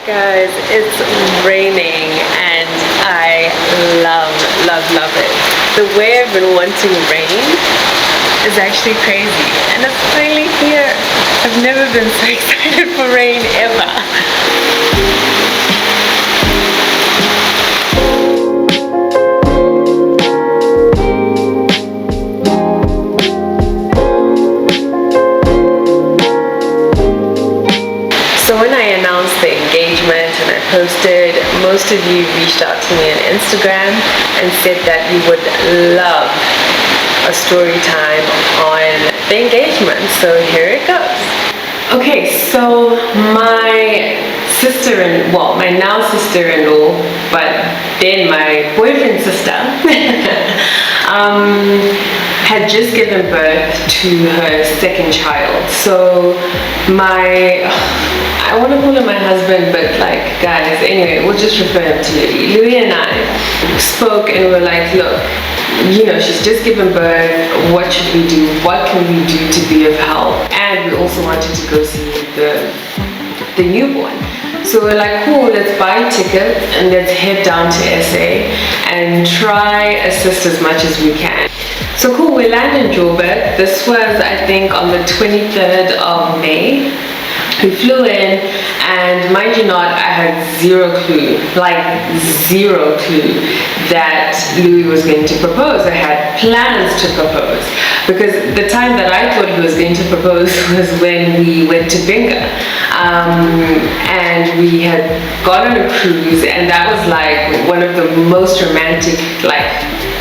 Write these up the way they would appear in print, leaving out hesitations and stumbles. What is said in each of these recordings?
Guys, it's raining and I love it. The way I've been wanting rain is actually crazy, and it's finally here. I've never been so excited for rain ever. So when I announced the engagement and I posted, most of you reached out to me on Instagram and said that you would love a story time on the engagement. So here it goes. Okay, so my my now sister-in-law, but then my boyfriend's sister, had just given birth to her second child. So I want to call him my husband, but like, guys, anyway, we'll just refer him to Louis. Louis and I spoke and we were like, look, you know, she's just given birth. What should we do? What can we do to be of help? And we also wanted to go see the newborn. So we're like, cool, let's buy a ticket and let's head down to SA and try assist as much as we can. So cool, we landed in Joburg. This was, I think, on the 23rd of May. We flew in, and mind you not, I had zero clue that Louis was going to propose. I had plans to propose, because the time that I thought he was going to propose was when we went to Binga. And we had gone on a cruise, and that was like one of the most romantic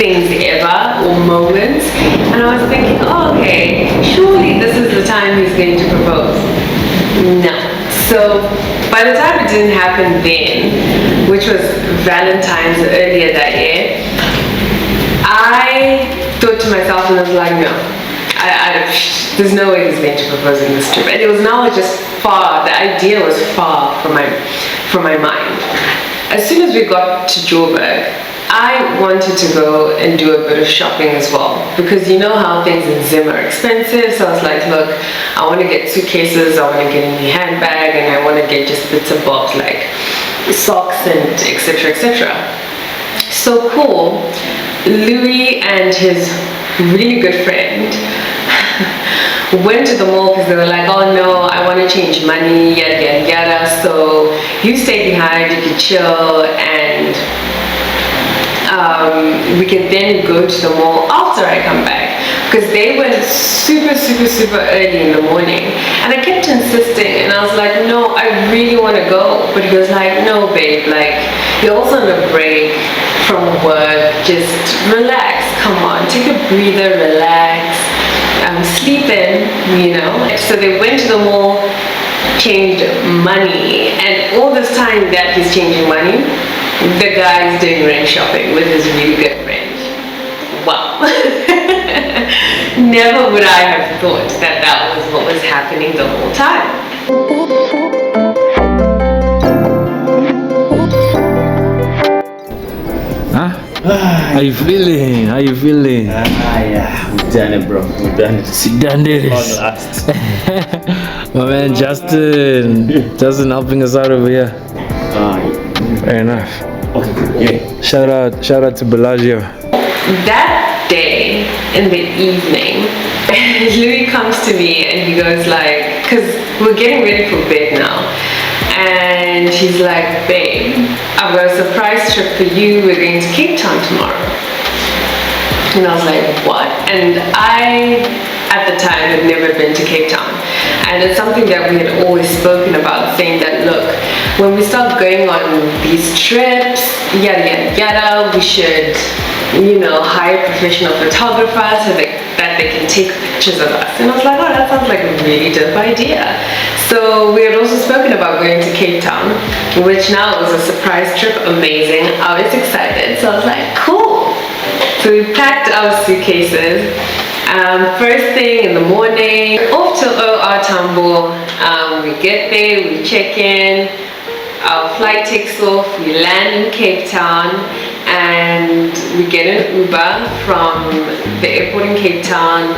things ever, or moments. And I was thinking, oh, okay, surely this is the time he's going to propose. No. So by the time it didn't happen then, which was Valentine's earlier that year, I thought to myself, and I was like, no, there's no way he's going to propose in this trip. And it was now just far, the idea was far from my mind. As soon as we got to Joburg, I wanted to go and do a bit of shopping as well, because you know how things in Zim are expensive. So I was like, look, I want to get suitcases, I want to get a new handbag, and I want to get just bits and bobs like socks and etc, etc. So cool, Louis and his really good friend went to the mall because they were like, oh no, I want to change money, yada yada yada. So you stay behind, you can chill, and we can then go to the mall after I come back, because they went super early in the morning. And I kept insisting, and I was like, no, I really want to go. But he was like, no babe, like, you're also on a break from work, just relax, come on, take a breather, relax, sleep in, you know. So they went to the mall, changed money, and all this time that he's changing money, the guy's doing rain shopping with his really good friend. Wow. Never would I have thought that that was what was happening the whole time. Huh? How you feeling? How you feeling? Yeah, we done it, bro. We done it. You done it. My man Justin helping us out over here. Fair enough. Okay. Yeah. Shout out to Bellagio. That day in the evening, Louis comes to me and he goes like, because we're getting ready for bed now, and he's like, babe, I've got a surprise trip for you. We're going to Cape Town tomorrow. And I was like, what? And I, at the time, had never been to Cape Town. And it's something that we had always spoken about, saying that, look, when we start going on these trips, yada yada yada, we should, you know, hire professional photographers so that they can take pictures of us. And I was like, oh, that sounds like a really dope idea. So we had also spoken about going to Cape Town, which now was a surprise trip, amazing. I was excited, so I was like, cool. So we packed our suitcases. First thing in the morning, off to OR Tambo. We get there, we check in, our flight takes off, we land in Cape Town, and we get an Uber from the airport in Cape Town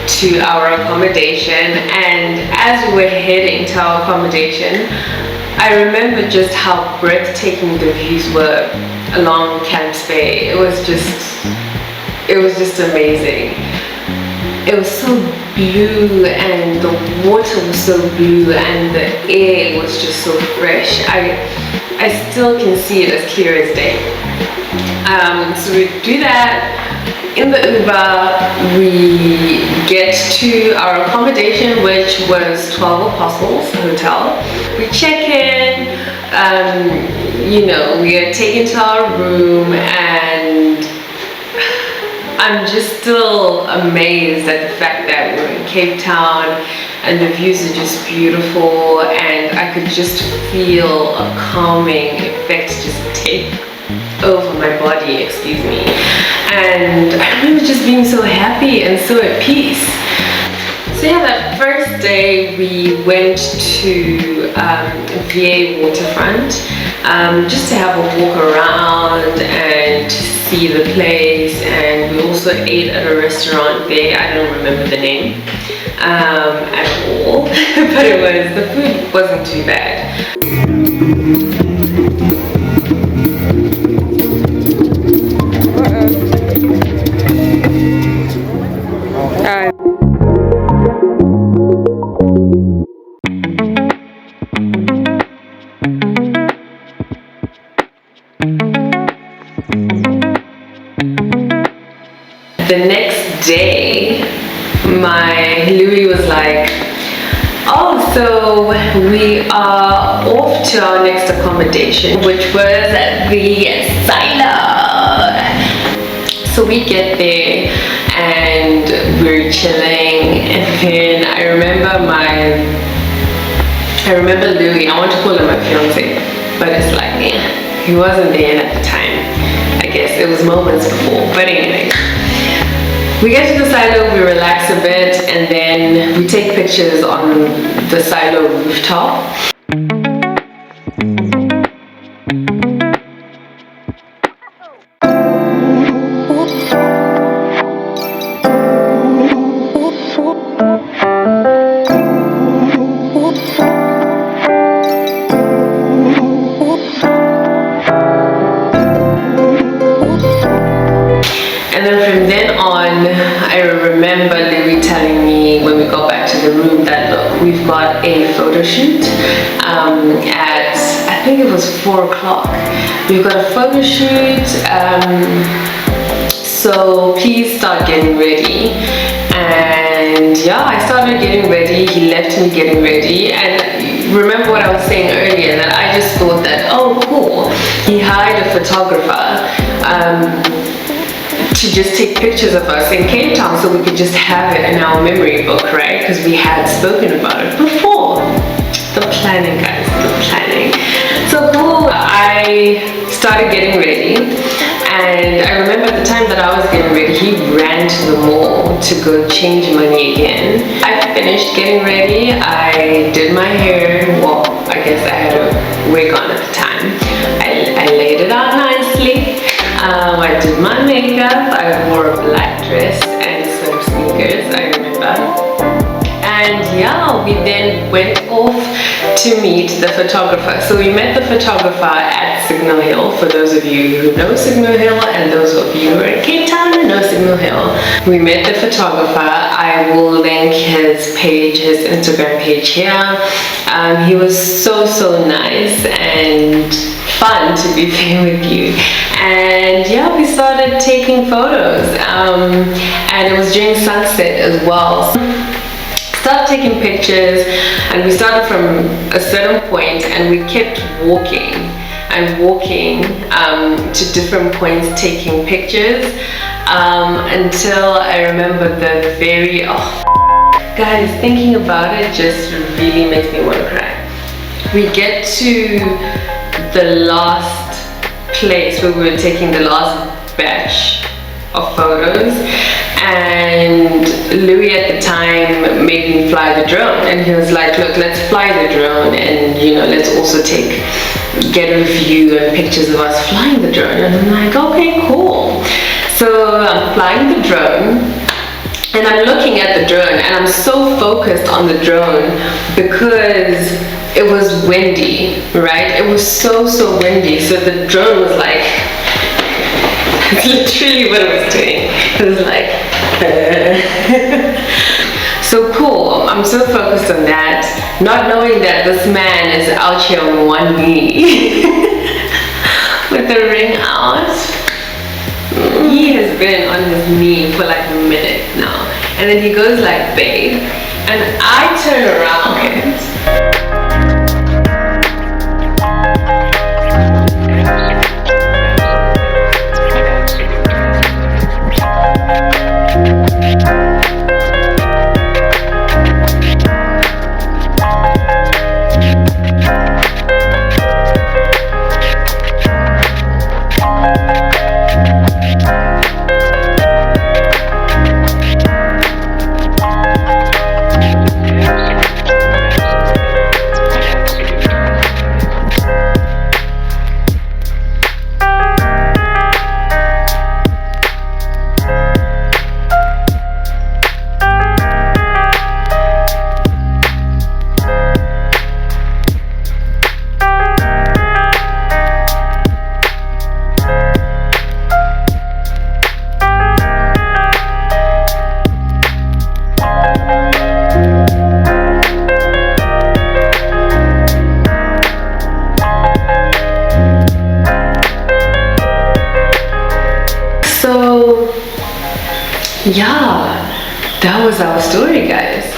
to our accommodation. And as we were heading to our accommodation, I remember just how breathtaking the views were along Camps Bay. It was just amazing. It was so blue, and the water was so blue, and the air was just so fresh. I still can see it as clear as day. So we do that. In the Uber, we get to our accommodation, which was 12 Apostles Hotel. We check in, you know, we are taken to our room, and I'm just still amazed at the fact that we're in Cape Town and the views are just beautiful, and I could just feel a calming effect just take over my body, excuse me. And I remember just being so happy and so at peace. So yeah, that first day we went to VA waterfront just to have a walk around and to see the place, and we also ate at a restaurant there. I don't remember the name at all, but the food wasn't too bad. The next day, my Louis was like, oh, so we are off to our next accommodation, which was at the silo. So we get there and we're chilling, and then I remember Louis. I want to call him my fiance, but it's like, yeah, he wasn't there at the time. I guess it was moments before, but anyway. We get to the silo, we relax a bit, and then we take pictures on the silo rooftop. And then from then on, I remember Louis telling me when we got back to the room that, look, we've got a photo shoot at, I think it was 4 o'clock. We've got a photo shoot, so please start getting ready. And yeah, I started getting ready. He left me getting ready. And remember what I was saying earlier, that I just thought that, oh cool, he hired a photographer to just take pictures of us in Cape Town so we could just have it in our memory book, right? Because we had spoken about it before. The planning, guys, the planning. So cool, I started getting ready, and I remember at the time that I was getting ready, he ran to the mall to go change money again. I finished getting ready, I did my hair, well, I guess I had a wig on at the time. I laid it out nicely. I did my makeup, I wore a black dress and some sneakers, I remember. And yeah, we then went off to meet the photographer. So we met the photographer at Signal Hill, for those of you who know Signal Hill, and those of you who are in Cape Town who know Signal Hill. We met the photographer. I will link his page, his Instagram page here. He was so nice and fun to be there with you. And yeah, we started taking photos, and it was during sunset as well. Started taking pictures, and we started from a certain point, and we kept walking to different points taking pictures until I remember the very, guys, thinking about it just really makes me want to cry. We get to the last place where we were taking the last batch of photos, and Louis at the time made me fly the drone, and he was like, look, let's fly the drone, and you know, let's also get a view and pictures of us flying the drone. And I'm like, okay, cool. So I'm flying the drone, and I'm looking at the drone, and I'm so focused on the drone because it was windy, right? It was so windy, so the drone was like, it's literally what it was doing. It was like so cool. I'm so focused on that, not knowing that this man is out here on one knee with the ring out. He has been on his knee for like a minute now, and then he goes like, babe, and I turn around. So yeah, that was our story, guys.